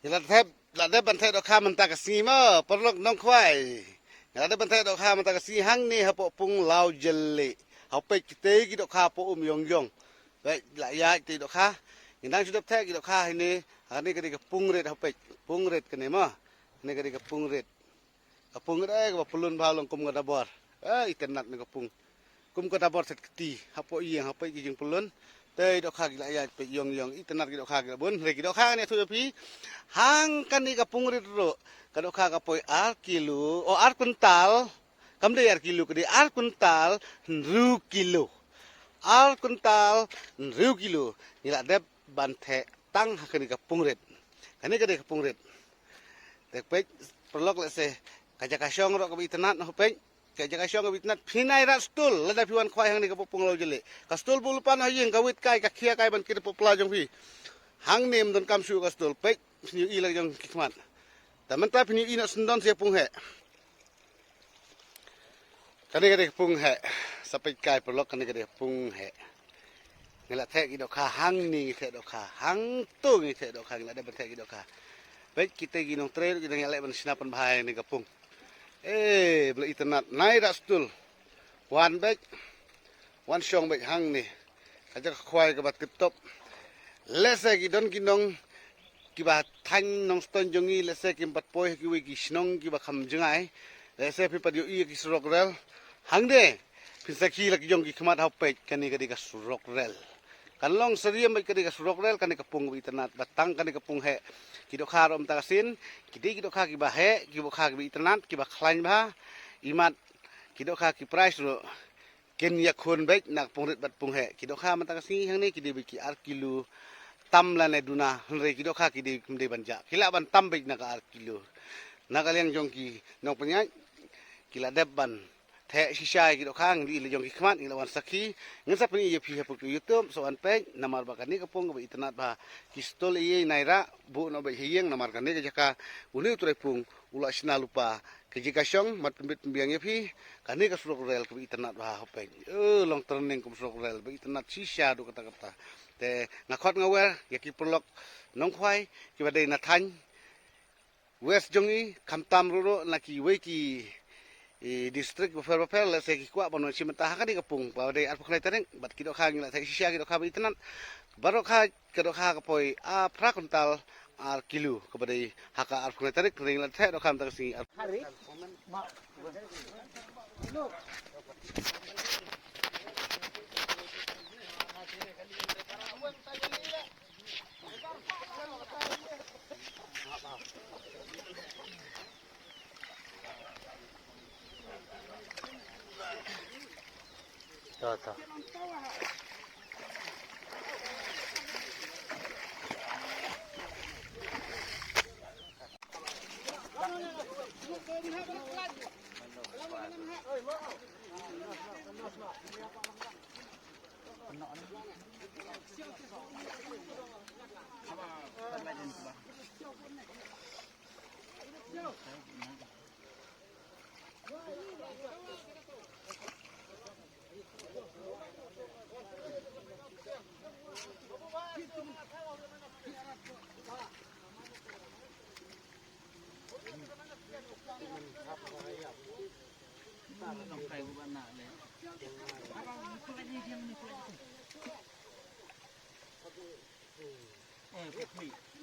Lada bantai dok ha mentah kasi ma perlok nong kwai. Lada bantai dok ha mentah kasi hang ni hapo pung lau jeli. Hape kita ki dok ha po yong yong. Baik la ya ti dok ha. Indang sudah teh ki dok ha ini. Ini kadi pung red hape pung red kene ma. Ini kadi pung red. Kapung red ko pulun balong kum kada bor. Itenat ni kapung. Kum kada bor set keti. Hapo iyang hape ki jeng pulun. Tei dok ha gila ya pe yong yong itenat ki dok ha gila bun. Reki dok ha ni tu pi. Hang kan ni kapung red ro. Kadok ha kapoy ar kilo o ar kuntal. Kam de ar kilo kadi ar kuntal ru kilo. Ar kuntal ru kilo. Nila de banthe tang hakani kapung red. Kani kadi kapung red. Tek pe perlok le se kaja kasyong ro kabi tenat no pe. Kaja kasyong kabi tenat pinai rat stul lada piwan khwai hang ni kapung lo jele. Ka stul bulupan hayeng kawit kai ka khia kai ban kir popla jong pi. Hang nem don kam su ka stul pe sniu i la jong kikmat. Taman ta pini ina sendon sia pung he. Kani pung he. Sampai kai perlok kani pung he. Ngela thek ki dok ha hang ni thek dok ha. Hang tu ni thek dok ha ngela da thek ki dok ha. Baik kita ginong trail kita ngela ban sinapan bahaya ni kapung. Beli internet nai rak stul. Wan baik. Wan syong baik hang ni. Kaja khwai ka bat kitop. Lese ki don ginong kiba thanh nong ston jongi lese kim pat poi ki wi ki snong kiba kham jengai lese pi padio i ki surok rel hangde pin sakhi lak jong ki khmat hau pe kani kadi ka surok rel kan long seriam mai kadi ka surok rel kani ka pung wi tanat batang kani ka pung he ki dok ha rom takasin ki dok ha ki ba he ki bok ha ki tanat ki ba khlain ba imat ki dok ha ki price ro ken ya khon baik nak pung ret bat pung he ki dok ha man takasi hang ni ki de ki ar kilo tam la ne duna re ki dok ha ki de kumde banja kila ban tam bik na ka kilo na kalian jong ki nong penya kila deban the shisha ki dok hang di le jong ki khmat ila wan sakhi ngin sa peni ye phi ha puk youtube so an pe namar ba kani kapung ba itnat ba ki stol ye naira bu no ba hiyeng namar kani ka jaka uni utre pung ula sina lupa ke jika syong mat pembit pembiang ye phi kani ka surok rel ka itnat ba ha pe long turning kum surok rel ba itnat shisha do kata kata te ngakot ngawer ya ki perlok nong khwai ki badai na thany west jongi khamtam ro na ki we ki district bafel la se ki kwa bono simenta ha kani kapung badai ar pukhlai tereng bat ki dok hang la thai shisha ki dok ha itnan barok ha ki dok ha kapoi a pra kuntal ar kilo ka badai haka ar pukhlai tereng ring la the dok ham tak si hari ma Tuh.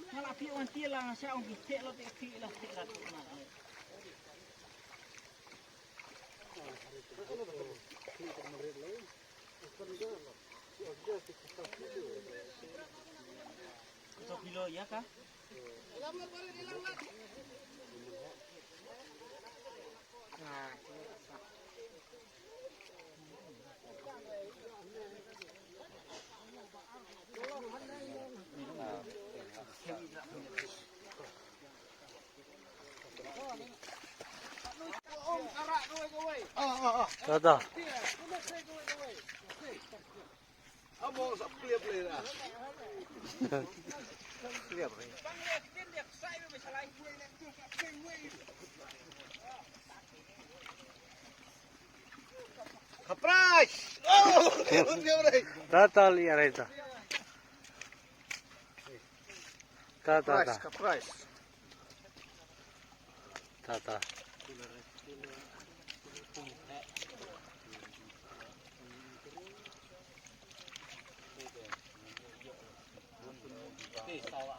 Kalau api orang tilang, saya orang kita lo api lah tilang tu nak. Satu kilo ya kah? Tuh. Abang sak clear lah. Clear. Kapras. Oh, Total ya itu. Kapras. Tata. Sawa